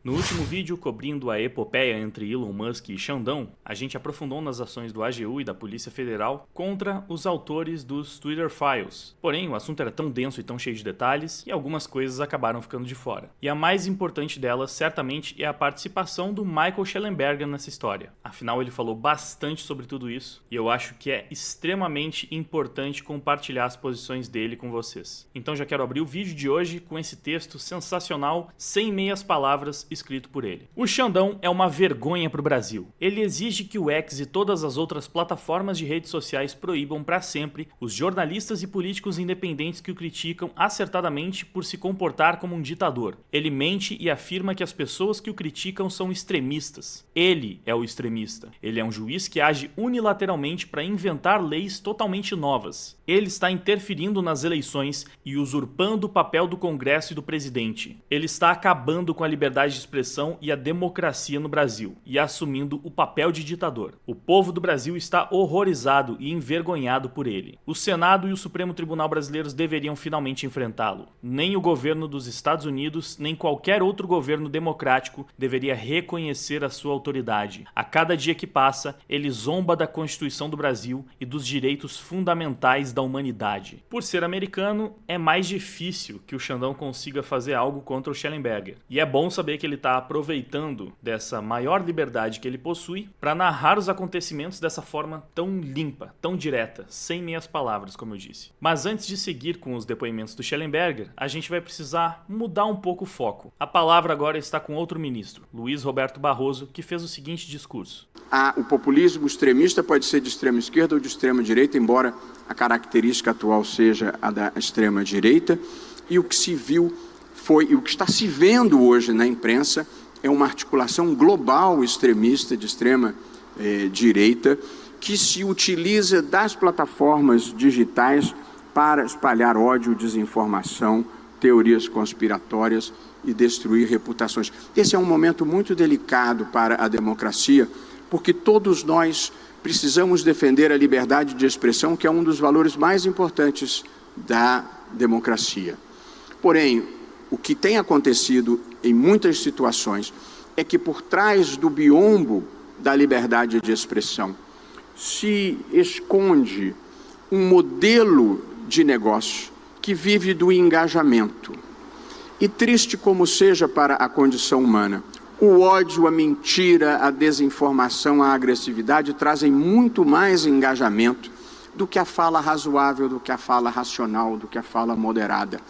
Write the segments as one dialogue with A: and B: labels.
A: No último vídeo, cobrindo a epopeia entre Elon Musk e Xandão, a gente aprofundou nas ações do AGU e da Polícia Federal contra os autores dos Twitter Files. Porém, o assunto era tão denso e tão cheio de detalhes, e algumas coisas acabaram ficando de fora. E a mais importante delas, certamente, é a participação do Michael Shellenberger nessa história. Afinal, ele falou bastante sobre tudo isso, e eu acho que é extremamente importante compartilhar as posições dele com vocês. Então já quero abrir o vídeo de hoje com esse texto sensacional, sem meias palavras, escrito por ele. O Xandão é uma vergonha para o Brasil. Ele exige que o X e todas as outras plataformas de redes sociais proíbam para sempre os jornalistas e políticos independentes que o criticam acertadamente por se comportar como um ditador. Ele mente e afirma que as pessoas que o criticam são extremistas. Ele é o extremista. Ele é um juiz que age unilateralmente para inventar leis totalmente novas. Ele está interferindo nas eleições e usurpando o papel do Congresso e do presidente. Ele está acabando com a liberdade de expressão e a democracia no Brasil e assumindo o papel de ditador. O povo do Brasil está horrorizado e envergonhado por ele. O Senado e o Supremo Tribunal brasileiros deveriam finalmente enfrentá-lo. Nem o governo dos Estados Unidos, nem qualquer outro governo democrático deveria reconhecer a sua autoridade. A cada dia que passa, ele zomba da Constituição do Brasil e dos direitos fundamentais da humanidade. Por ser americano, é mais difícil que o Xandão consiga fazer algo contra o Shellenberger. E é bom saber que ele está aproveitando dessa maior liberdade que ele possui para narrar os acontecimentos dessa forma tão limpa, tão direta, sem meias palavras, como eu disse. Mas antes de seguir com os depoimentos do Shellenberger, a gente vai precisar mudar um pouco o foco. A palavra agora está com outro ministro, Luiz Roberto Barroso, que fez o seguinte discurso.
B: O populismo extremista pode ser de extrema esquerda ou de extrema direita, embora a característica atual seja a da extrema direita, e o que se viu e o que está se vendo hoje na imprensa é uma articulação global extremista de extrema direita que se utiliza das plataformas digitais para espalhar ódio, desinformação, teorias conspiratórias e destruir reputações. Esse é um momento muito delicado para a democracia, porque todos nós precisamos defender a liberdade de expressão, que é um dos valores mais importantes da democracia. Porém, o que tem acontecido em muitas situações é que por trás do biombo da liberdade de expressão se esconde um modelo de negócio que vive do engajamento. E triste como seja para a condição humana, o ódio, a mentira, a desinformação, a agressividade trazem muito mais engajamento do que a fala razoável, do que a fala racional, do que a fala moderada.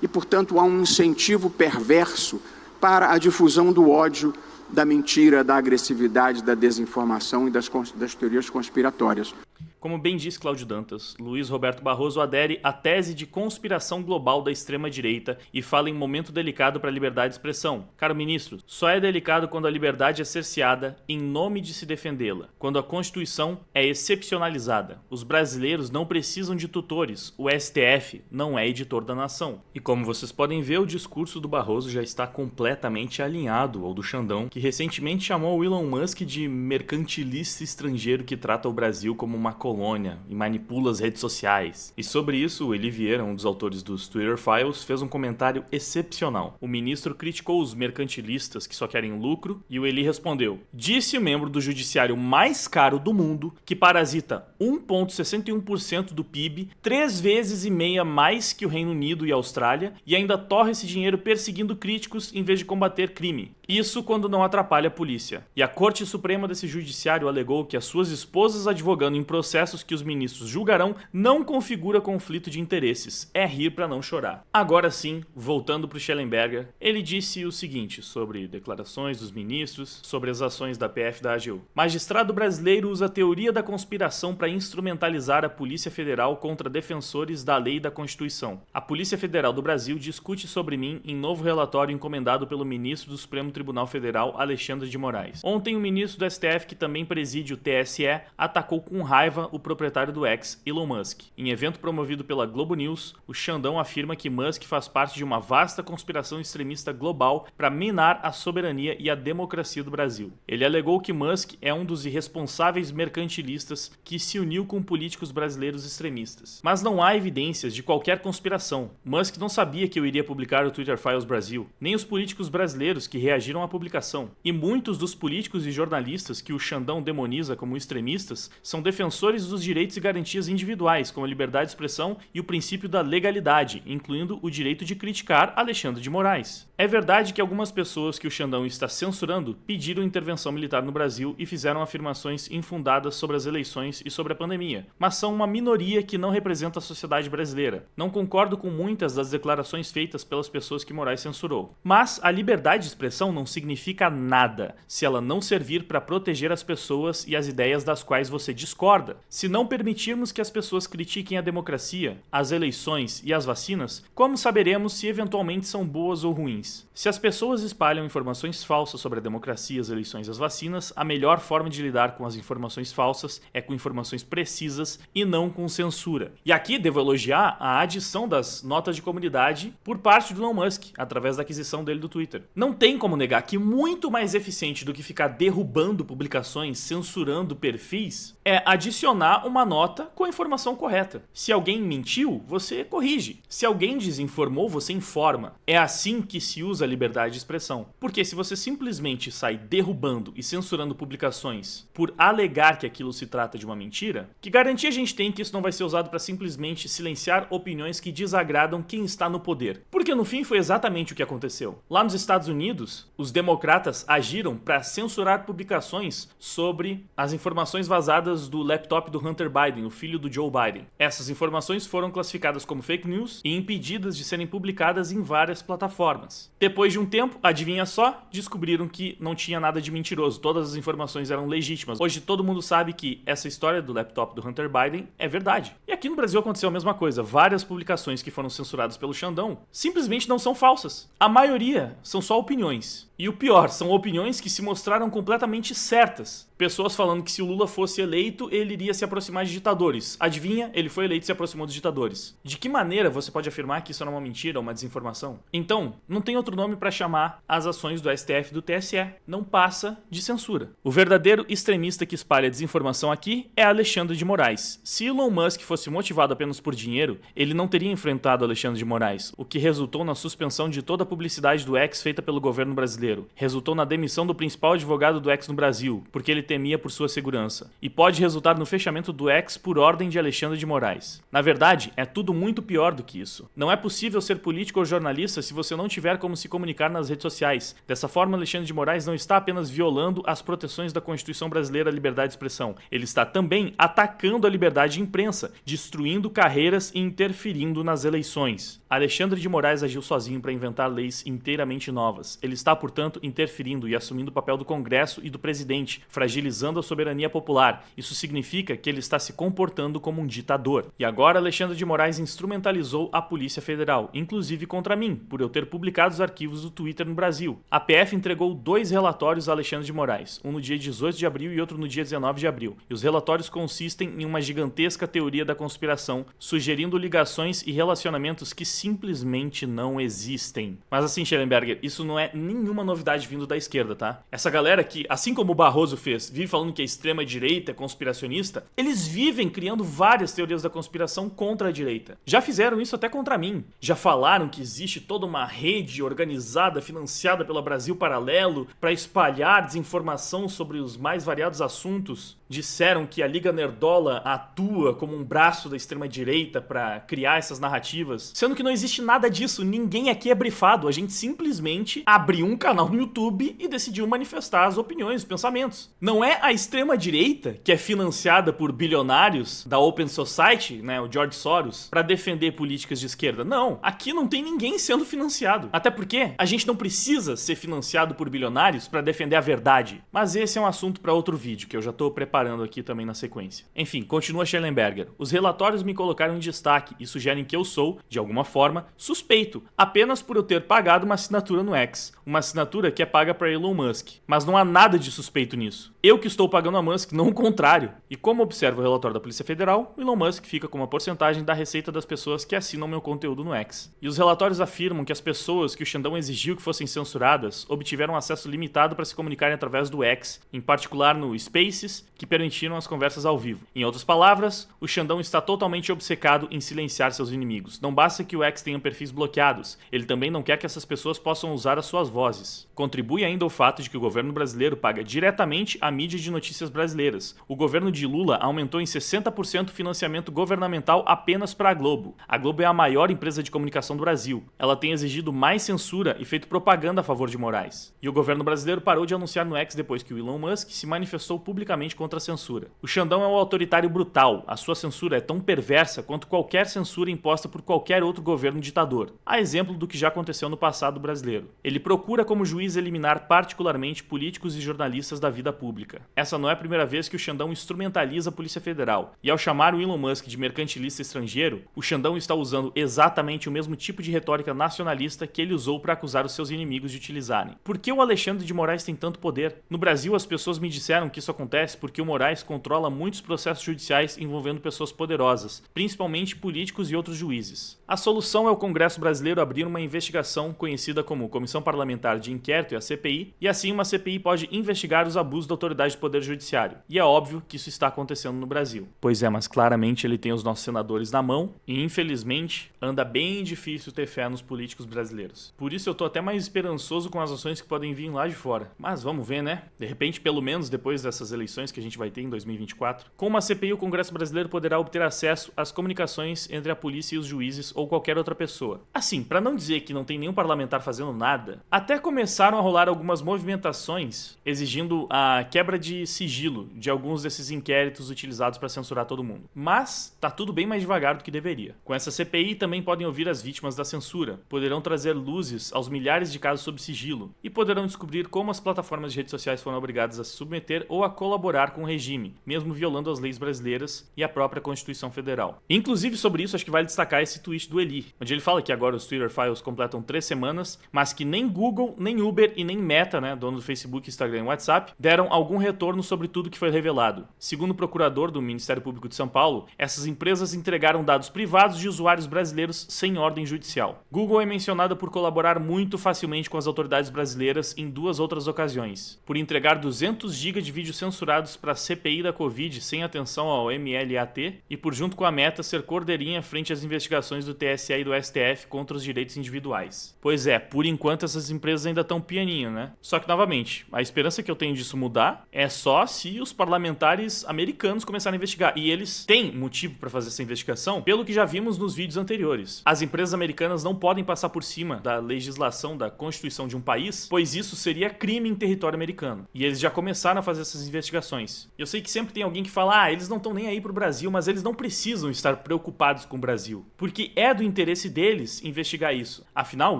B: E, portanto, há um incentivo perverso para a difusão do ódio, da mentira, da agressividade, da desinformação e das teorias conspiratórias.
A: Como bem disse Cláudio Dantas, Luiz Roberto Barroso adere à tese de conspiração global da extrema-direita e fala em momento delicado para a liberdade de expressão. Caro ministro, só é delicado quando a liberdade é cerceada em nome de se defendê-la, quando a Constituição é excepcionalizada. Os brasileiros não precisam de tutores, o STF não é editor da nação. E como vocês podem ver, o discurso do Barroso já está completamente alinhado ao do Xandão, que recentemente chamou o Elon Musk de mercantilista estrangeiro que trata o Brasil como uma colônia e manipula as redes sociais. E sobre isso, o Eli Vieira, um dos autores dos Twitter Files, fez um comentário excepcional. O ministro criticou os mercantilistas que só querem lucro e o Eli respondeu: disse o membro do judiciário mais caro do mundo, que parasita 1,61% do PIB, 3,5 vezes mais que o Reino Unido e a Austrália, e ainda torra esse dinheiro perseguindo críticos em vez de combater crime. Isso quando não atrapalha a polícia. E a Corte Suprema desse judiciário alegou que as suas esposas advogando em processos que os ministros julgarão não configura conflito de interesses. É rir pra não chorar. Agora sim, voltando pro Shellenberger, ele disse o seguinte sobre declarações dos ministros, sobre as ações da PF da AGU. Magistrado brasileiro usa a teoria da conspiração para instrumentalizar a Polícia Federal contra defensores da lei e da Constituição. A Polícia Federal do Brasil discute sobre mim em novo relatório encomendado pelo ministro do Supremo Tribunal Federal, Alexandre de Moraes. Ontem, o ministro do STF, que também preside o TSE, atacou com raiva o proprietário do X, Elon Musk. Em evento promovido pela Globo News, o Xandão afirma que Musk faz parte de uma vasta conspiração extremista global para minar a soberania e a democracia do Brasil. Ele alegou que Musk é um dos irresponsáveis mercantilistas que se uniu com políticos brasileiros extremistas. Mas não há evidências de qualquer conspiração. Musk não sabia que eu iria publicar o Twitter Files Brasil, nem os políticos brasileiros que reagiram à publicação. E muitos dos políticos e jornalistas que o Xandão demoniza como extremistas são defensores dos direitos e garantias individuais, como a liberdade de expressão e o princípio da legalidade, incluindo o direito de criticar Alexandre de Moraes. É verdade que algumas pessoas que o Xandão está censurando pediram intervenção militar no Brasil e fizeram afirmações infundadas sobre as eleições e sobre a pandemia, mas são uma minoria que não representa a sociedade brasileira. Não concordo com muitas das declarações feitas pelas pessoas que Moraes censurou. Mas a liberdade de expressão não significa nada se ela não servir para proteger as pessoas e as ideias das quais você discorda. Se não permitirmos que as pessoas critiquem a democracia, as eleições e as vacinas, como saberemos se eventualmente são boas ou ruins? Se as pessoas espalham informações falsas sobre a democracia, as eleições e as vacinas, a melhor forma de lidar com as informações falsas é com informações precisas e não com censura. E aqui devo elogiar a adição das notas de comunidade por parte do Elon Musk, através da aquisição dele do Twitter. Não tem como negar que muito mais eficiente do que ficar derrubando publicações, censurando perfis, é adicionar uma nota com a informação correta. Se alguém mentiu, você corrige. Se alguém desinformou, você informa. É assim que se usa a liberdade de expressão. Porque se você simplesmente sai derrubando e censurando publicações por alegar que aquilo se trata de uma mentira, que garantia a gente tem que isso não vai ser usado para simplesmente silenciar opiniões que desagradam quem está no poder? Porque no fim foi exatamente o que aconteceu. Lá nos Estados Unidos, os democratas agiram para censurar publicações sobre as informações vazadas do laptop do Hunter Biden, o filho do Joe Biden. Essas informações foram classificadas como fake news e impedidas de serem publicadas em várias plataformas. Depois de um tempo, adivinha só, descobriram que não tinha nada de mentiroso, todas as informações eram legítimas. Hoje todo mundo sabe que essa história do laptop do Hunter Biden é verdade. E aqui no Brasil aconteceu a mesma coisa. Várias publicações que foram censuradas pelo Xandão simplesmente não são falsas. A maioria são só opiniões. E o pior, são opiniões que se mostraram completamente certas. Pessoas falando que se o Lula fosse eleito, ele iria se aproximar de ditadores. Adivinha? Ele foi eleito e se aproximou dos ditadores. De que maneira você pode afirmar que isso era uma mentira ou uma desinformação? Então, não tem outro nome para chamar as ações do STF e do TSE. Não passa de censura. O verdadeiro extremista que espalha desinformação aqui é Alexandre de Moraes. Se Elon Musk fosse motivado apenas por dinheiro, ele não teria enfrentado Alexandre de Moraes, o que resultou na suspensão de toda a publicidade do X feita pelo governo brasileiro. Resultou na demissão do principal advogado do X no Brasil, porque ele temia por sua segurança. E pode resultar no fechamento do X por ordem de Alexandre de Moraes. Na verdade, é tudo muito pior do que isso. Não é possível ser político ou jornalista se você não tiver como se comunicar nas redes sociais. Dessa forma, Alexandre de Moraes não está apenas violando as proteções da Constituição Brasileira à liberdade de expressão. Ele está também atacando a liberdade de imprensa, destruindo carreiras e interferindo nas eleições. Alexandre de Moraes agiu sozinho para inventar leis inteiramente novas. Ele está, portanto, interferindo e assumindo o papel do Congresso e do presidente, fragilizando a soberania popular. Isso significa que ele está se comportando como um ditador. E agora Alexandre de Moraes instrumentalizou a Polícia Federal, inclusive contra mim, por eu ter publicado os arquivos do Twitter no Brasil. A PF entregou 2 relatórios a Alexandre de Moraes, um no dia 18 de abril e outro no dia 19 de abril. E os relatórios consistem em uma gigantesca teoria da conspiração, sugerindo ligações e relacionamentos que simplesmente não existem. Mas assim, Schellenberger, isso não é nenhuma novidade vindo da esquerda, tá? Essa galera que, assim como o Barroso fez, vive falando que a extrema-direita é conspiracionista, eles vivem criando várias teorias da conspiração contra a direita. Já fizeram isso até contra mim. Já falaram que existe toda uma rede organizada, financiada pelo Brasil Paralelo, para espalhar desinformação sobre os mais variados assuntos. Disseram que a Liga Nerdola atua como um braço da extrema-direita para criar essas narrativas, sendo que não existe nada disso. Ninguém aqui é brifado. A gente simplesmente abriu um canal no YouTube e decidiu manifestar as opiniões, os pensamentos. Não é a extrema-direita que é financiada por bilionários da Open Society, né, o George Soros, para defender políticas de esquerda. Não, aqui não tem ninguém sendo financiado. Até porque a gente não precisa ser financiado por bilionários para defender a verdade. Mas esse é um assunto para outro vídeo que eu já tô preparando separando aqui também na sequência. Enfim, continua Schellenberger. Os relatórios me colocaram em destaque e sugerem que eu sou, de alguma forma, suspeito, apenas por eu ter pagado uma assinatura no X. Uma assinatura que é paga para Elon Musk. Mas não há nada de suspeito nisso. Eu que estou pagando a Musk, não o contrário. E como observa o relatório da Polícia Federal, o Elon Musk fica com uma porcentagem da receita das pessoas que assinam meu conteúdo no X. E os relatórios afirmam que as pessoas que o Xandão exigiu que fossem censuradas obtiveram acesso limitado para se comunicarem através do X, em particular no Spaces, que permitiram as conversas ao vivo. Em outras palavras, o Xandão está totalmente obcecado em silenciar seus inimigos. Não basta que o X tenha perfis bloqueados, ele também não quer que essas pessoas possam usar as suas vozes. Contribui ainda o fato de que o governo brasileiro paga diretamente a mídia de notícias brasileiras. O governo de Lula aumentou em 60% o financiamento governamental apenas para a Globo. A Globo é a maior empresa de comunicação do Brasil. Ela tem exigido mais censura e feito propaganda a favor de Moraes. E o governo brasileiro parou de anunciar no X depois que o Elon Musk se manifestou publicamente contra a censura. O Xandão é um autoritário brutal. A sua censura é tão perversa quanto qualquer censura imposta por qualquer outro governo ditador. A exemplo do que já aconteceu no passado brasileiro. Ele procura como juiz eliminar particularmente políticos e jornalistas da vida pública. Essa não é a primeira vez que o Xandão instrumentaliza a Polícia Federal. E ao chamar o Elon Musk de mercantilista estrangeiro, o Xandão está usando exatamente o mesmo tipo de retórica nacionalista que ele usou para acusar os seus inimigos de utilizarem. Por que o Alexandre de Moraes tem tanto poder? No Brasil, as pessoas me disseram que isso acontece porque o Moraes controla muitos processos judiciais envolvendo pessoas poderosas, principalmente políticos e outros juízes. A solução é o Congresso brasileiro abrir uma investigação conhecida como Comissão Parlamentar de Inquérito e a CPI, e assim uma CPI pode investigar os abusos da autoridade do Poder Judiciário. E é óbvio que isso está acontecendo no Brasil. Pois é, mas claramente ele tem os nossos senadores na mão e infelizmente anda bem difícil ter fé nos políticos brasileiros. Por isso eu tô até mais esperançoso com as ações que podem vir lá de fora. Mas vamos ver, né? De repente, pelo menos depois dessas eleições que a gente vai ter em 2024, com uma CPI o Congresso brasileiro poderá obter acesso às comunicações entre a polícia e os juízes ou qualquer outra pessoa. Assim, para não dizer que não tem nenhum parlamentar fazendo nada, até começaram a rolar algumas movimentações exigindo a quebra de sigilo de alguns desses inquéritos utilizados para censurar todo mundo. Mas tá tudo bem mais devagar do que deveria. Com essa CPI também podem ouvir as vítimas da censura, poderão trazer luzes aos milhares de casos sob sigilo e poderão descobrir como as plataformas de redes sociais foram obrigadas a se submeter ou a colaborar com o regime, mesmo violando as leis brasileiras e a própria Constituição Federal. Inclusive sobre isso acho que vale destacar esse tweet do Eli, onde ele fala que agora os Twitter Files completam 3 semanas, mas que nem Google, nem Uber e nem Meta, né, dono do Facebook, Instagram e WhatsApp, deram algum retorno sobre tudo que foi revelado. Segundo o procurador do Ministério Público de São Paulo, essas empresas entregaram dados privados de usuários brasileiros sem ordem judicial. Google é mencionada por colaborar muito facilmente com as autoridades brasileiras em 2 outras ocasiões, por entregar 200 GB de vídeos censurados para a CPI da Covid sem atenção ao MLAT e por junto com a Meta ser cordeirinha frente às investigações do TSE e do STF contra os direitos individuais. Pois é, por enquanto essas empresas ainda estão pianinho, né? Só que novamente, a esperança que eu tenho disso mudar é só se os parlamentares americanos começarem a investigar. E eles têm motivo para fazer essa investigação, pelo que já vimos nos vídeos anteriores. As empresas americanas não podem passar por cima da legislação, da Constituição de um país, pois isso seria crime em território americano. E eles já começaram a fazer essas investigações. Eu sei que sempre tem alguém que fala, eles não estão nem aí pro Brasil, mas eles não precisam estar preocupados com o Brasil, porque é do interesse deles investigar isso. Afinal,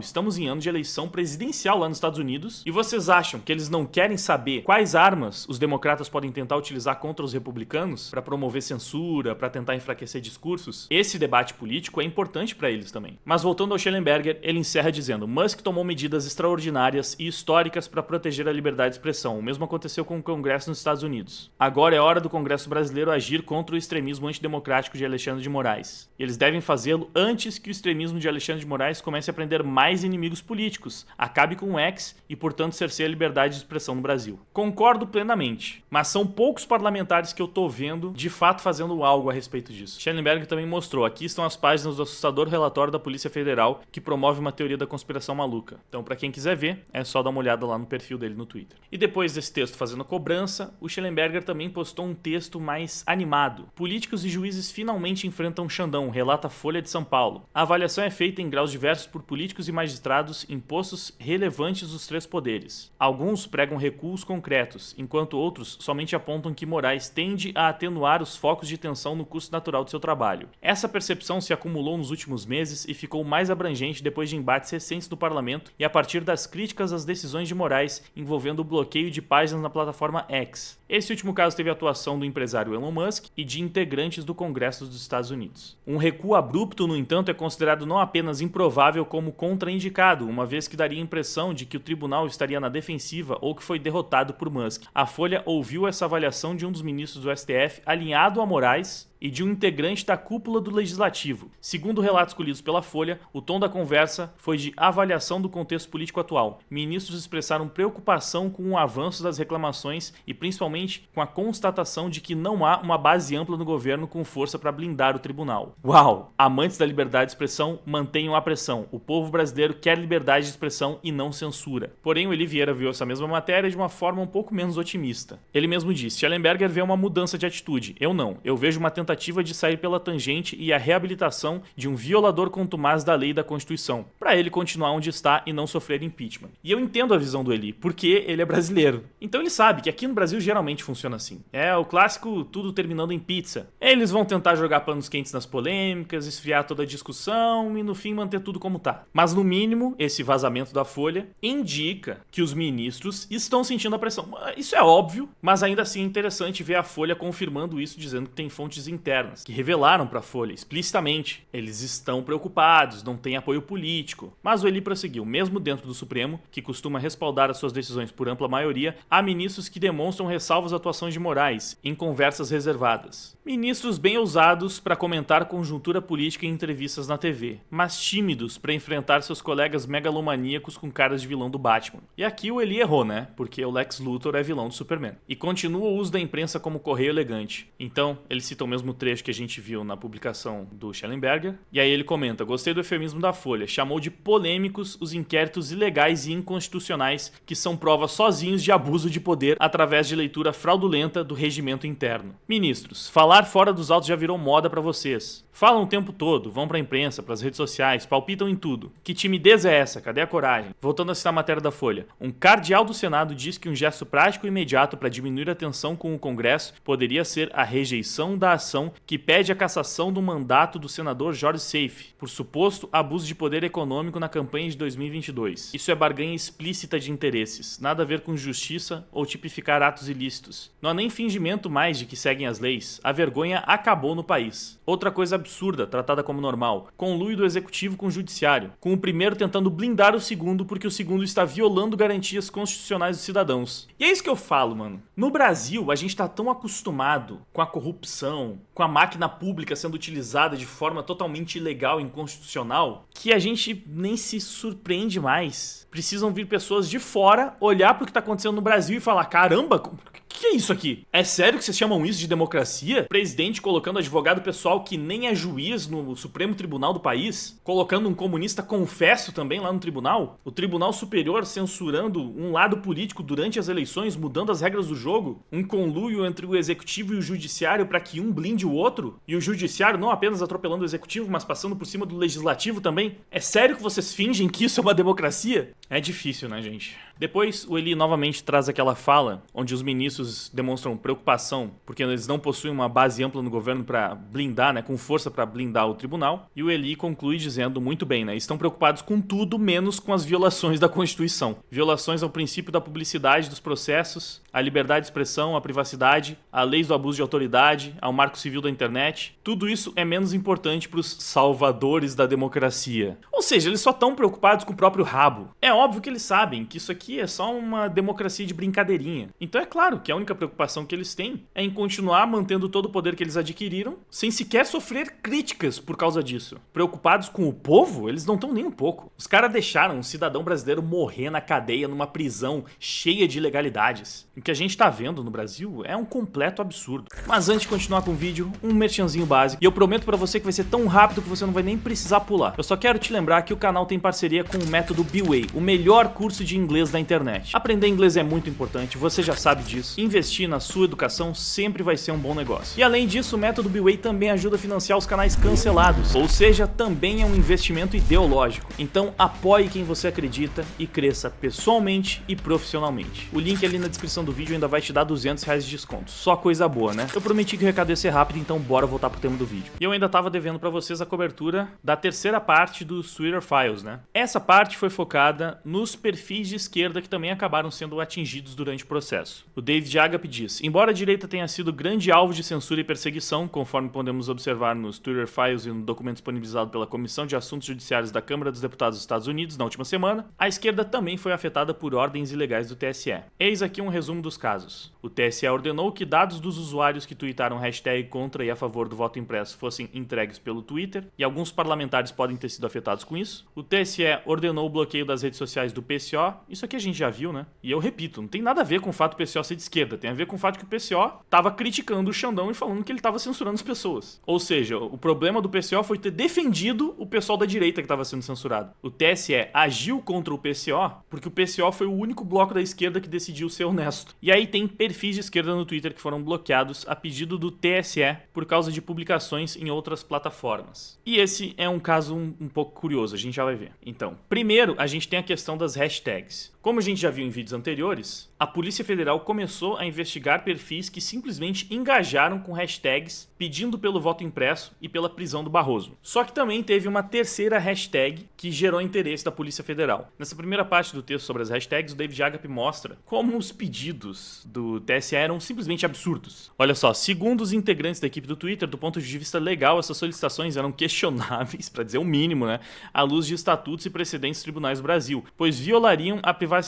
A: estamos em ano de eleição presidencial lá nos Estados Unidos, e vocês acham que eles não querem saber quais armas os democratas podem tentar utilizar contra os republicanos para promover censura, para tentar enfraquecer discursos? Esse debate político é importante para eles também. Mas voltando ao Schellenberger, ele encerra dizendo: Musk tomou medidas extraordinárias e históricas para proteger a liberdade de expressão. O mesmo aconteceu com o Congresso nos Estados Unidos. Agora é hora do Congresso brasileiro agir contra o extremismo antidemocrático de Alexandre de Moraes. Eles devem fazê-lo antes que o extremismo de Alexandre de Moraes comece a prender mais inimigos políticos, acabe com o X e, portanto, cerceie a liberdade de expressão no Brasil. Concordo plenamente, mas são poucos parlamentares que eu tô vendo de fato fazendo algo a respeito disso. Schellenberger também mostrou, aqui estão as páginas do assustador relatório da Polícia Federal que promove uma teoria da conspiração maluca. Então, para quem quiser ver, é só dar uma olhada lá no perfil dele no Twitter. E depois desse texto fazendo cobrança, o Schellenberger também postou um texto mais animado. Políticos e juízes finalmente enfrentam Xandão, relata a Folha de São Paulo. A avaliação é feita em graus diversos por políticos e magistrados em postos relevantes dos 3 poderes. Alguns pregam recuos concretos, enquanto outros somente apontam que Moraes tende a atenuar os focos de tensão no curso natural de seu trabalho. Essa percepção se acumulou nos últimos meses e ficou mais abrangente depois de embates recentes do parlamento e a partir das críticas às decisões de Moraes envolvendo o bloqueio de páginas na plataforma X. Esse último último caso teve a atuação do empresário Elon Musk e de integrantes do Congresso dos Estados Unidos. Um recuo abrupto, no entanto, é considerado não apenas improvável como contraindicado, uma vez que daria a impressão de que o tribunal estaria na defensiva ou que foi derrotado por Musk. A Folha ouviu essa avaliação de um dos ministros do STF alinhado a Moraes e de um integrante da cúpula do Legislativo. Segundo relatos colhidos pela Folha, o tom da conversa foi de avaliação do contexto político atual. Ministros expressaram preocupação com o avanço das reclamações e principalmente com a constatação de que não há uma base ampla no governo com força para blindar o tribunal. Uau! Amantes da liberdade de expressão, mantenham a pressão. O povo brasileiro quer liberdade de expressão e não censura. Porém, o Eli Vieira viu essa mesma matéria de uma forma um pouco menos otimista. Ele mesmo disse: Schellenberger vê uma mudança de atitude. Eu não. Eu vejo uma tentativa de sair pela tangente e a reabilitação de um violador contumaz da lei e da Constituição, para ele continuar onde está e não sofrer impeachment. E eu entendo a visão do Eli, porque ele é brasileiro. Então ele sabe que aqui no Brasil geralmente funciona assim. É o clássico tudo terminando em pizza. Eles vão tentar jogar panos quentes nas polêmicas, esfriar toda a discussão e no fim manter tudo como tá. Mas no mínimo, esse vazamento da Folha indica que os ministros estão sentindo a pressão. Isso é óbvio, mas ainda assim é interessante ver a Folha confirmando isso, dizendo que tem fontes internas que revelaram para a Folha explicitamente. Eles estão preocupados, não têm apoio político. Mas o Eli prosseguiu: mesmo dentro do Supremo, que costuma respaldar as suas decisões por ampla maioria, há ministros que demonstram ressalvas às atuações de Moraes em conversas reservadas. Ministros bem ousados para comentar conjuntura política em entrevistas na TV, mas tímidos para enfrentar seus colegas megalomaníacos com caras de vilão do Batman. E aqui o Eli errou, né? Porque o Lex Luthor é vilão do Superman. E continua o uso da imprensa como correio elegante. Então, ele cita o mesmo trecho que a gente viu na publicação do Schellenberger. E aí ele comenta: gostei do eufemismo da Folha, chamou de polêmicos os inquéritos ilegais e inconstitucionais que são prova sozinhos de abuso de poder através de leitura fraudulenta do regimento interno. Ministros, falar fora dos autos já virou moda pra vocês. Falam o tempo todo, vão pra imprensa, pras redes sociais, palpitam em tudo. Que timidez é essa? Cadê a coragem? Voltando a citar a matéria da Folha. Um cardeal do Senado diz que um gesto prático e imediato para diminuir a tensão com o Congresso poderia ser a rejeição da ação que pede a cassação do mandato do senador Jorge Seife por suposto abuso de poder econômico na campanha de 2022. Isso é barganha explícita de interesses, nada a ver com justiça ou tipificar atos ilícitos. Não há nem fingimento mais de que seguem as leis. A vergonha acabou no país. Outra coisa absurda, tratada como normal: conluio do executivo com o judiciário, com o primeiro tentando blindar o segundo porque o segundo está violando garantias constitucionais dos cidadãos. E é isso que eu falo, mano. No Brasil, a gente tá tão acostumado com a corrupção, com a máquina pública sendo utilizada de forma totalmente ilegal e inconstitucional, que a gente nem se surpreende mais. Precisam vir pessoas de fora, olhar pro que tá acontecendo no Brasil e falar: caramba, o que é isso aqui? É sério que vocês chamam isso de democracia? Presidente colocando advogado pessoal que nem é juiz no Supremo Tribunal do país? Colocando um comunista confesso também lá no tribunal? O Tribunal Superior censurando um lado político durante as eleições, mudando as regras do jogo? Um conluio entre o executivo e o judiciário para que um blinde o outro? E o judiciário não apenas atropelando o executivo, mas passando por cima do legislativo também? É sério que vocês fingem que isso é uma democracia? É difícil, né, gente? Depois, o Eli novamente traz aquela fala onde os ministros demonstram preocupação porque eles não possuem uma base ampla no governo para blindar, né, com força para blindar o tribunal. E o Eli conclui dizendo muito bem, né, estão preocupados com tudo menos com as violações da Constituição. Violações ao princípio da publicidade dos processos, à liberdade de expressão, à privacidade, à leis do abuso de autoridade, ao marco civil da internet. Tudo isso é menos importante para os salvadores da democracia. Ou seja, eles só estão preocupados com o próprio rabo. É óbvio que eles sabem que isso aqui é só uma democracia de brincadeirinha. Então é claro que a única preocupação que eles têm é em continuar mantendo todo o poder que eles adquiriram, sem sequer sofrer críticas por causa disso. Preocupados com o povo, eles não estão nem um pouco. Os caras deixaram um cidadão brasileiro morrer na cadeia numa prisão cheia de ilegalidades. O que a gente tá vendo no Brasil é um completo absurdo. Mas antes de continuar com o vídeo, um merchanzinho básico. E eu prometo pra você que vai ser tão rápido que você não vai nem precisar pular. Eu só quero te lembrar que o canal tem parceria com o método B-Way, o melhor curso de inglês da internet. Aprender inglês é muito importante, você já sabe disso. Investir na sua educação sempre vai ser um bom negócio. E além disso, o método B-Way também ajuda a financiar os canais cancelados. Ou seja, também é um investimento ideológico. Então apoie quem você acredita e cresça pessoalmente e profissionalmente. O link ali na descrição do vídeo ainda vai te dar R$200 de desconto. Só coisa boa, né? Eu prometi que o recado ia ser rápido, então bora voltar pro tema do vídeo. E eu ainda tava devendo pra vocês a cobertura da terceira parte do Twitter Files, né? Essa parte foi focada nos perfis de esquerda esquerda que também acabaram sendo atingidos durante o processo. O David Agape diz: embora a direita tenha sido grande alvo de censura e perseguição, conforme podemos observar nos Twitter Files e no documento disponibilizado pela Comissão de Assuntos Judiciários da Câmara dos Deputados dos Estados Unidos na última semana, a esquerda também foi afetada por ordens ilegais do TSE. Eis aqui um resumo dos casos. O TSE ordenou que dados dos usuários que tuitaram hashtag contra e a favor do voto impresso fossem entregues pelo Twitter, e alguns parlamentares podem ter sido afetados com isso. O TSE ordenou o bloqueio das redes sociais do PCO. Isso aqui a gente já viu, né? E eu repito, não tem nada a ver com o fato do PCO ser de esquerda, tem a ver com o fato que o PCO estava criticando o Xandão e falando que ele estava censurando as pessoas. Ou seja, o problema do PCO foi ter defendido o pessoal da direita que estava sendo censurado. O TSE agiu contra o PCO porque o PCO foi o único bloco da esquerda que decidiu ser honesto. E aí tem perfis de esquerda no Twitter que foram bloqueados a pedido do TSE por causa de publicações em outras plataformas. E esse é um caso um pouco curioso, a gente já vai ver. Então, primeiro a gente tem a questão das hashtags. Como a gente já viu em vídeos anteriores, a Polícia Federal começou a investigar perfis que simplesmente engajaram com hashtags pedindo pelo voto impresso e pela prisão do Barroso. Só que também teve uma terceira hashtag que gerou interesse da Polícia Federal. Nessa primeira parte do texto sobre as hashtags, o David Agape mostra como os pedidos do TSE eram simplesmente absurdos. Olha só, segundo os integrantes da equipe do Twitter, do ponto de vista legal, essas solicitações eram questionáveis, para dizer o mínimo, né, à luz de estatutos e precedentes tribunais do Brasil, pois violariam a privacidade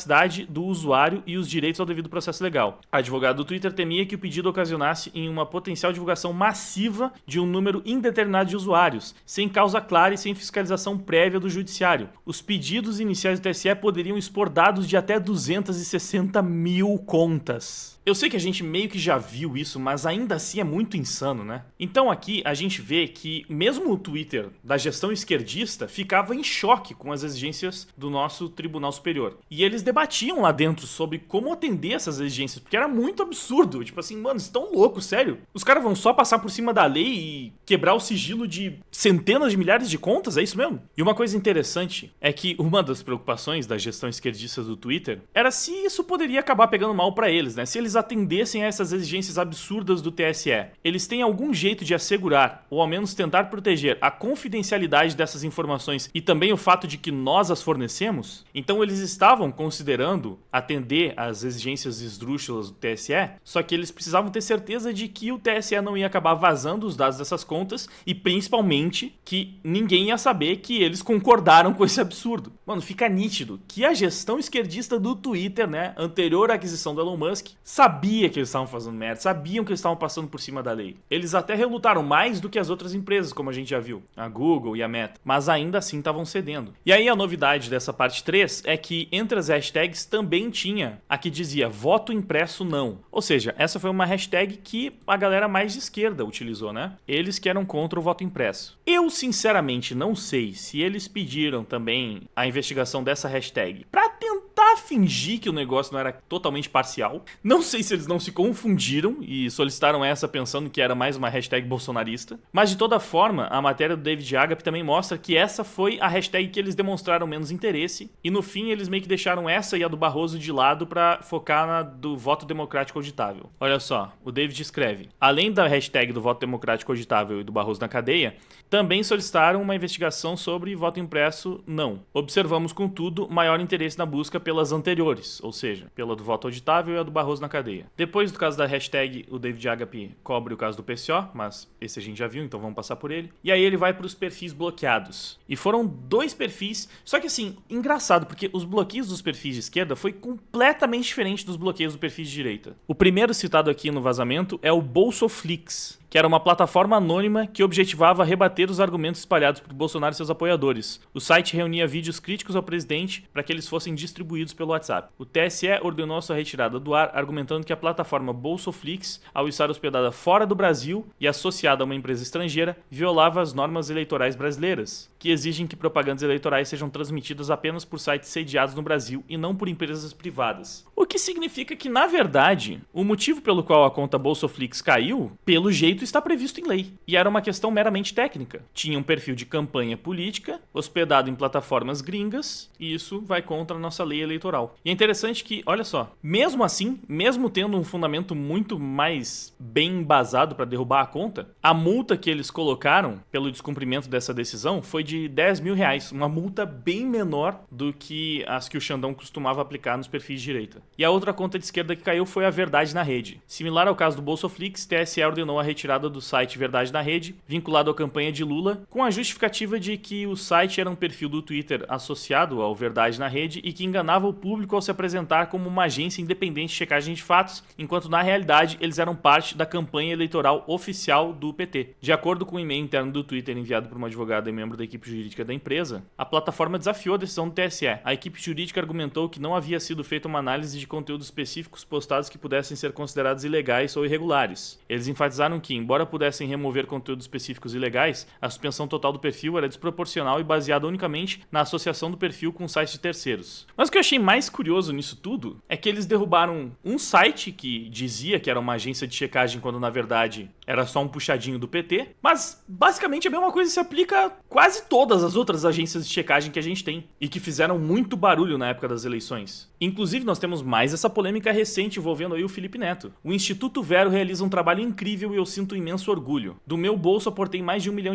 A: do usuário e os direitos ao devido processo legal. A advogada do Twitter temia que o pedido ocasionasse em uma potencial divulgação massiva de um número indeterminado de usuários, sem causa clara e sem fiscalização prévia do judiciário. Os pedidos iniciais do TSE poderiam expor dados de até 260 mil contas. Eu sei que a gente meio que já viu isso, mas ainda assim é muito insano, né? Então aqui a gente vê que mesmo o Twitter da gestão esquerdista ficava em choque com as exigências do nosso Tribunal Superior. E eles debatiam lá dentro sobre como atender essas exigências, porque era muito absurdo. Tipo assim, mano, vocês estão loucos, sério? Os caras vão só passar por cima da lei e quebrar o sigilo de centenas de milhares de contas? É isso mesmo? E uma coisa interessante é que uma das preocupações da gestão esquerdista do Twitter era se isso poderia acabar pegando mal pra eles, né? Se eles atendessem a essas exigências absurdas do TSE. Eles têm algum jeito de assegurar, ou ao menos tentar proteger, a confidencialidade dessas informações e também o fato de que nós as fornecemos? Então eles estavam considerando atender às exigências esdrúxulas do TSE, só que eles precisavam ter certeza de que o TSE não ia acabar vazando os dados dessas contas e principalmente que ninguém ia saber que eles concordaram com esse absurdo. Mano, fica nítido que a gestão esquerdista do Twitter, né, anterior à aquisição do Elon Musk, sabia que eles estavam fazendo merda, sabiam que eles estavam passando por cima da lei. Eles até relutaram mais do que as outras empresas, como a gente já viu, a Google e a Meta, mas ainda assim estavam cedendo. E aí a novidade dessa parte 3 é que entre as hashtags também tinha a que dizia voto impresso não. Ou seja, essa foi uma hashtag que a galera mais de esquerda utilizou, né? Eles que eram contra o voto impresso. Eu sinceramente não sei se eles pediram também a investigação dessa hashtag pra tentar fingir que o negócio não era totalmente parcial. Não sei se eles não se confundiram e solicitaram essa pensando que era mais uma hashtag bolsonarista. Mas de toda forma, a matéria do David Agape também mostra que essa foi a hashtag que eles demonstraram menos interesse. E no fim eles meio que deixaram essa e a do Barroso de lado pra focar na do voto democrático auditável. Olha só, o David escreve: além da hashtag do voto democrático auditável e do Barroso na cadeia, também solicitaram uma investigação sobre voto impresso não. Observamos, contudo, maior interesse na busca pelas anteriores, ou seja, pela do voto auditável e a do Barroso na cadeia. Depois do caso da hashtag, o David Agape cobre o caso do PCO, mas esse a gente já viu, então vamos passar por ele. E aí ele vai para os perfis bloqueados. E foram 2 perfis, só que assim, engraçado, porque os bloqueios dos perfis de esquerda foi completamente diferente dos bloqueios do perfil de direita. O primeiro citado aqui no vazamento é o Bolsoflix, que era uma plataforma anônima que objetivava rebater os argumentos espalhados por Bolsonaro e seus apoiadores. O site reunia vídeos críticos ao presidente para que eles fossem distribuídos pelo WhatsApp. O TSE ordenou a sua retirada do ar, argumentando que a plataforma Bolsoflix, ao estar hospedada fora do Brasil e associada a uma empresa estrangeira, violava as normas eleitorais brasileiras, que exigem que propagandas eleitorais sejam transmitidas apenas por sites sediados no Brasil e não por empresas privadas. O que significa que, na verdade, o motivo pelo qual a conta Bolsoflix caiu, pelo jeito, está previsto em lei. E era uma questão meramente técnica. Tinha um perfil de campanha política, hospedado em plataformas gringas, e isso vai contra a nossa lei eleitoral. E é interessante que, olha só, mesmo assim, mesmo tendo um fundamento muito mais bem embasado para derrubar a conta, a multa que eles colocaram pelo descumprimento dessa decisão foi de de R$10.000, uma multa bem menor do que as que o Xandão costumava aplicar nos perfis de direita. E a outra conta de esquerda que caiu foi a Verdade na Rede. Similar ao caso do Bolsoflix, TSE ordenou a retirada do site Verdade na Rede, vinculado à campanha de Lula, com a justificativa de que o site era um perfil do Twitter associado ao Verdade na Rede e que enganava o público ao se apresentar como uma agência independente de checagem de fatos, enquanto na realidade eles eram parte da campanha eleitoral oficial do PT. De acordo com o e-mail interno do Twitter enviado por uma advogada e membro da equipe jurídica da empresa, a plataforma desafiou a decisão do TSE. A equipe jurídica argumentou que não havia sido feita uma análise de conteúdos específicos postados que pudessem ser considerados ilegais ou irregulares. Eles enfatizaram que, embora pudessem remover conteúdos específicos ilegais, a suspensão total do perfil era desproporcional e baseada unicamente na associação do perfil com sites de terceiros. Mas o que eu achei mais curioso nisso tudo é que eles derrubaram um site que dizia que era uma agência de checagem quando na verdade era só um puxadinho do PT, mas basicamente a mesma coisa se aplica a quase todas as outras agências de checagem que a gente tem e que fizeram muito barulho na época das eleições. Inclusive nós temos mais essa polêmica recente envolvendo aí o Felipe Neto. O Instituto Vero realiza um trabalho incrível e eu sinto imenso orgulho. Do meu bolso aportei mais de R$1 milhão.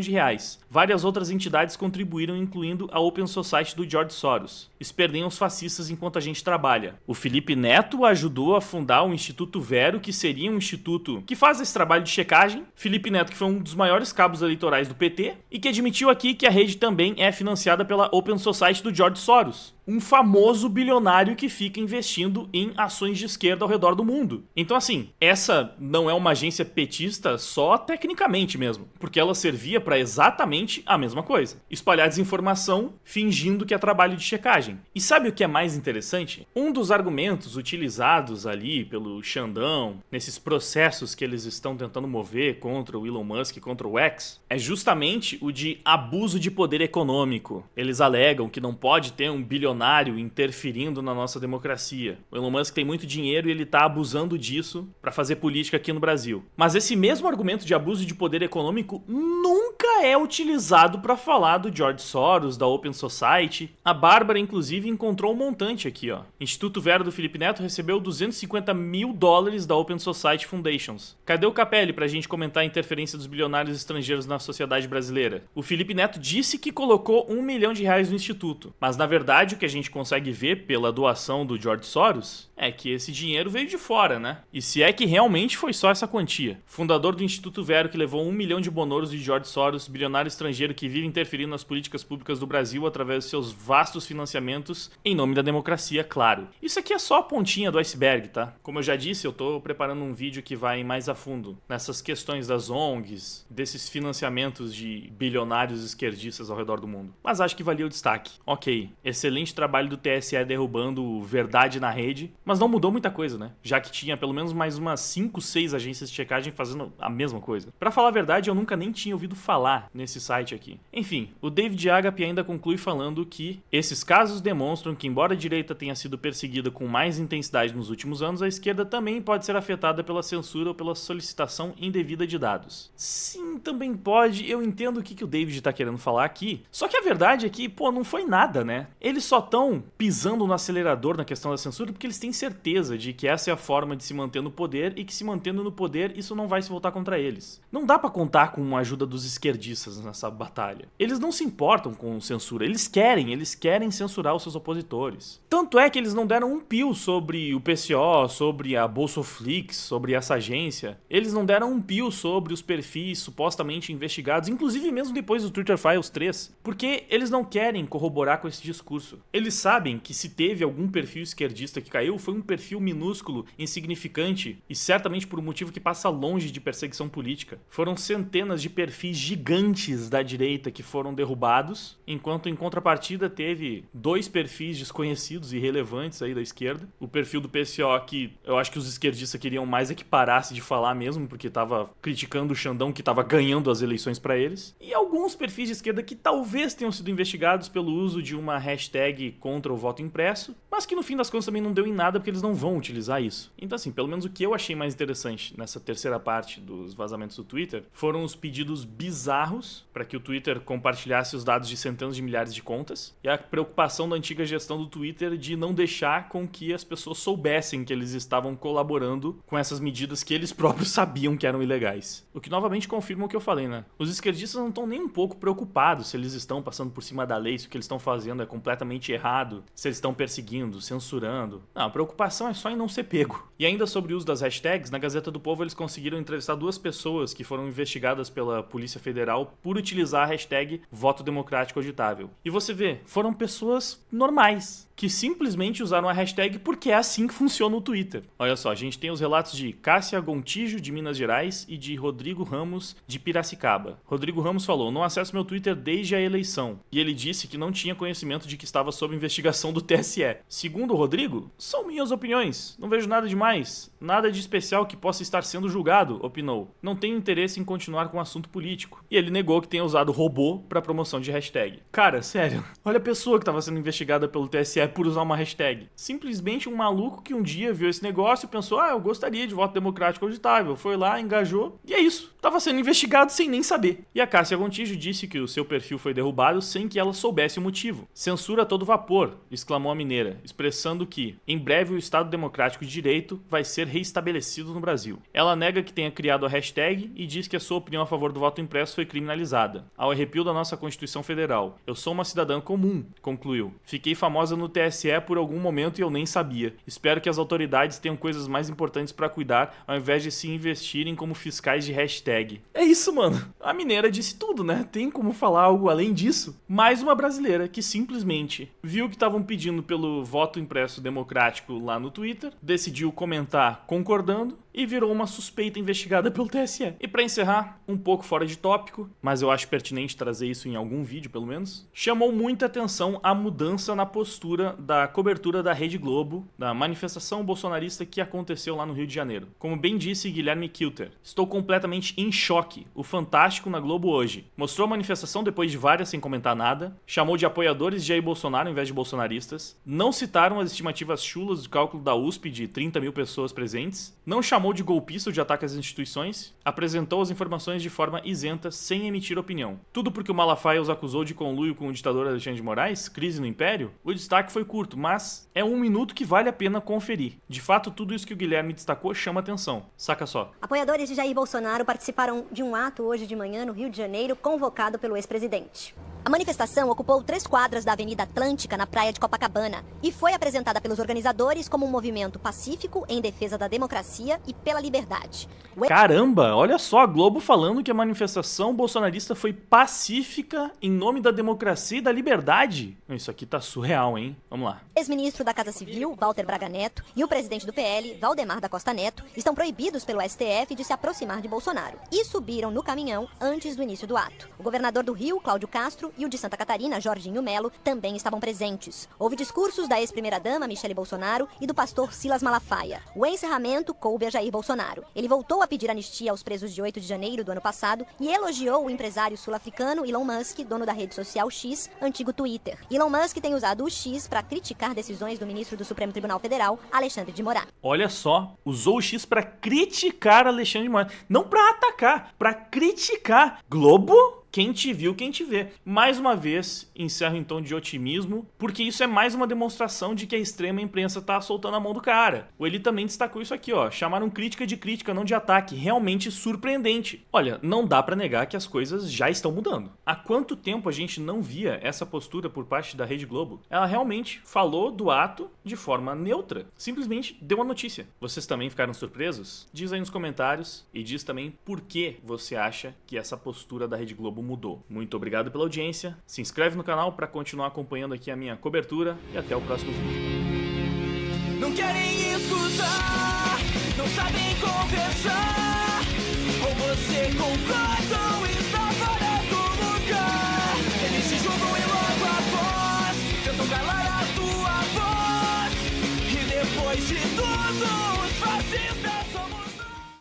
A: Várias outras entidades contribuíram, incluindo a Open Society do George Soros. Espernem os fascistas enquanto a gente trabalha. O Felipe Neto ajudou a fundar o Instituto Vero, que seria um instituto que faz esse trabalho de checagem. Felipe Neto, que foi um dos maiores cabos eleitorais do PT e que admitiu aqui que a rede também é financiada pela Open Society do George Soros, um famoso bilionário que fica investindo em ações de esquerda ao redor do mundo. Então assim, essa não é uma agência petista só tecnicamente mesmo, porque ela servia para exatamente a mesma coisa: espalhar desinformação fingindo que é trabalho de checagem. E sabe o que é mais interessante? Um dos argumentos utilizados ali pelo Xandão, nesses processos que eles estão tentando mover contra o Elon Musk, contra o X, é justamente o de abuso de poder econômico. Eles alegam que não pode ter um bilionário interferindo na nossa democracia. O Elon Musk tem muito dinheiro e ele tá abusando disso para fazer política aqui no Brasil. Mas esse mesmo argumento de abuso de poder econômico nunca é utilizado para falar do George Soros, da Open Society. A Bárbara, inclusive, encontrou um montante aqui, ó. Instituto Vero do Felipe Neto recebeu $250 mil da Open Society Foundations. Cadê o Capelli pra gente comentar a interferência dos bilionários estrangeiros na sociedade brasileira? O Felipe Neto disse que colocou R$1 milhão no instituto, mas na verdade o que a gente consegue ver pela doação do George Soros é que esse dinheiro veio de fora, né? E se é que realmente foi só essa quantia. Fundador do Instituto Vero, que levou 1 milhão de bonouros de George Soros, bilionário estrangeiro que vive interferindo nas políticas públicas do Brasil através de seus vastos financiamentos em nome da democracia, claro. Isso aqui é só a pontinha do iceberg, tá? Como eu já disse, eu tô preparando um vídeo que vai mais a fundo nessas questões das ONGs, desses financiamentos de bilionários esquerdistas ao redor do mundo. Mas acho que valia o destaque. Ok, excelente trabalho do TSE derrubando o Verdade na Rede, mas não mudou muita coisa, né? Já que tinha pelo menos mais umas 5, 6 agências de checagem fazendo a mesma coisa. Pra falar a verdade, eu nunca nem tinha ouvido falar nesse site aqui. Enfim, o David Agape ainda conclui falando que esses casos demonstram que, embora a direita tenha sido perseguida com mais intensidade nos últimos anos, a esquerda também pode ser afetada pela censura ou pela solicitação indevida de dados. Sim, também pode. Eu entendo o que o David tá querendo falar aqui. Só que a verdade é que, pô, não foi nada, né? Eles só estão pisando no acelerador na questão da censura porque eles têm certeza de que essa é a forma de se manter no poder e que, se mantendo no poder, isso não vai se voltar contra eles. Não dá pra contar com a ajuda dos esquerdistas nessa batalha. Eles não se importam com censura, eles querem censurar os seus opositores. Tanto é que eles não deram um pio sobre o PCO, sobre a Bolsoflix, sobre essa agência. Eles não deram um pio sobre os perfis supostamente investigados, inclusive mesmo depois do Twitter Files 3, porque eles não querem corroborar com esse discurso. Eles sabem que se teve algum perfil esquerdista que caiu, foi um perfil minúsculo, insignificante e certamente por um motivo que passa longe de perseguição política. Foram centenas de perfis gigantes da direita que foram derrubados, enquanto em contrapartida teve 2 perfis desconhecidos e irrelevantes aí da esquerda. O perfil do PCO, que eu acho que os esquerdistas queriam mais é que parasse de falar mesmo, porque tava criticando o Xandão que tava ganhando as eleições pra eles. E alguns perfis de esquerda que talvez tenham sido investigados pelo uso de uma hashtag contra o voto impresso, mas que no fim das contas também não deu em nada porque eles não vão utilizar isso. Então assim, pelo menos o que eu achei mais interessante nessa terceira parte dos vazamentos do Twitter foram os pedidos bizarros para que o Twitter compartilhasse os dados de centenas de milhares de contas e a preocupação da antiga gestão do Twitter de não deixar com que as pessoas soubessem que eles estavam colaborando com essas medidas que eles próprios sabiam que eram ilegais. O que novamente confirma o que eu falei, né? Os esquerdistas não estão nem um pouco preocupados se eles estão passando por cima da lei, se o que eles estão fazendo é completamente errado, se eles estão perseguindo, censurando. Não, a preocupação é só em não ser pego. E ainda sobre o uso das hashtags, na Gazeta do Povo eles conseguiram entrevistar 2 pessoas que foram investigadas pela Polícia Federal por utilizar a hashtag voto democrático auditável. E você vê, foram pessoas normais, que simplesmente usaram a hashtag porque é assim que funciona o Twitter. Olha só, a gente tem os relatos de Cássia Gontijo, de Minas Gerais, e de Rodrigo Ramos, de Piracicaba. Rodrigo Ramos falou: não acesso meu Twitter desde a eleição. E ele disse que não tinha conhecimento de que estava sob investigação do TSE. Segundo o Rodrigo, são minhas opiniões. Não vejo nada demais. Nada de especial que possa estar sendo julgado, opinou. Não tenho interesse em continuar com o assunto político. E ele negou que tenha usado robô para promoção de hashtag. Cara, sério, olha a pessoa que estava sendo investigada pelo TSE por usar uma hashtag. Simplesmente um maluco que um dia viu esse negócio e pensou: eu gostaria de voto democrático auditável. Foi lá, engajou, e é isso. Tava sendo investigado sem nem saber. E a Cássia Gontijo disse que o seu perfil foi derrubado sem que ela soubesse o motivo. Censura a todo vapor, exclamou a mineira, expressando que, em breve, o Estado Democrático de Direito vai ser reestabelecido no Brasil. Ela nega que tenha criado a hashtag e diz que a sua opinião a favor do voto impresso foi criminalizada. Ao arrepio da nossa Constituição Federal. Eu sou uma cidadã comum, concluiu. Fiquei famosa no TSE por algum momento e eu nem sabia. Espero que as autoridades tenham coisas mais importantes para cuidar, ao invés de se investirem como fiscais de hashtag. É isso, mano. A mineira disse tudo, né? Tem como falar algo além disso? Mais uma brasileira que simplesmente viu que estavam pedindo pelo voto impresso democrático lá no Twitter, decidiu comentar concordando e virou uma suspeita investigada pelo TSE. E para encerrar, um pouco fora de tópico, mas eu acho pertinente trazer isso em algum vídeo pelo menos, chamou muita atenção a mudança na postura da cobertura da Rede Globo, da manifestação bolsonarista que aconteceu lá no Rio de Janeiro. Como bem disse Guilherme Kilter, estou completamente em choque. O Fantástico na Globo hoje mostrou a manifestação depois de várias sem comentar nada, chamou de apoiadores de Jair Bolsonaro ao invés de bolsonaristas, não citaram as estimativas chulas do cálculo da USP de 30 mil pessoas presentes, não chamou de golpista ou de ataque às instituições, apresentou as informações de forma isenta, sem emitir opinião. Tudo porque o Malafaia os acusou de conluio com o ditador Alexandre de Moraes, crise no Império? O destaque foi curto, mas é 1 minuto que vale a pena conferir. De fato, tudo isso que o Guilherme destacou chama atenção. Saca só.
C: Apoiadores de Jair Bolsonaro participaram de um ato hoje de manhã no Rio de Janeiro, convocado pelo ex-presidente. A manifestação ocupou 3 quadras da Avenida Atlântica, na praia de Copacabana, e foi apresentada pelos organizadores como um movimento pacífico em defesa da democracia e pela liberdade.
A: Caramba, olha só, a Globo falando que a manifestação bolsonarista foi pacífica em nome da democracia e da liberdade. Isso aqui tá surreal, hein? Vamos lá.
C: O ex-ministro da Casa Civil, Walter Braga Neto, e o presidente do PL, Valdemar da Costa Neto, estão proibidos pelo STF de se aproximar de Bolsonaro e subiram no caminhão antes do início do ato. O governador do Rio, Cláudio Castro, e o de Santa Catarina, Jorginho Melo, também estavam presentes. Houve discursos da ex-primeira-dama, Michele Bolsonaro, e do pastor Silas Malafaia. O encerramento coube a Jair Bolsonaro. Ele voltou a pedir anistia aos presos de 8 de janeiro do ano passado e elogiou o empresário sul-africano Elon Musk, dono da rede social X, antigo Twitter. Elon Musk tem usado o X para criticar decisões do ministro do Supremo Tribunal Federal, Alexandre de Moraes.
A: Olha só, usou o X para criticar Alexandre de Moraes. Não para atacar, para criticar. Globo? Quem te viu, quem te vê. Mais uma vez, encerro em tom de otimismo, porque isso é mais uma demonstração de que a extrema imprensa tá soltando a mão do cara. O Eli também destacou isso aqui, ó. Chamaram crítica de crítica, não de ataque. Realmente surpreendente. Olha, não dá pra negar que as coisas já estão mudando. Há quanto tempo a gente não via essa postura por parte da Rede Globo? Ela realmente falou do ato de forma neutra. Simplesmente deu a notícia. Vocês também ficaram surpresos? Diz aí nos comentários e diz também por que você acha que essa postura da Rede Globo mudou. Muito obrigado pela audiência, se inscreve no canal para continuar acompanhando aqui a minha cobertura e até o próximo vídeo.
D: Não querem escutar, não sabem conversar.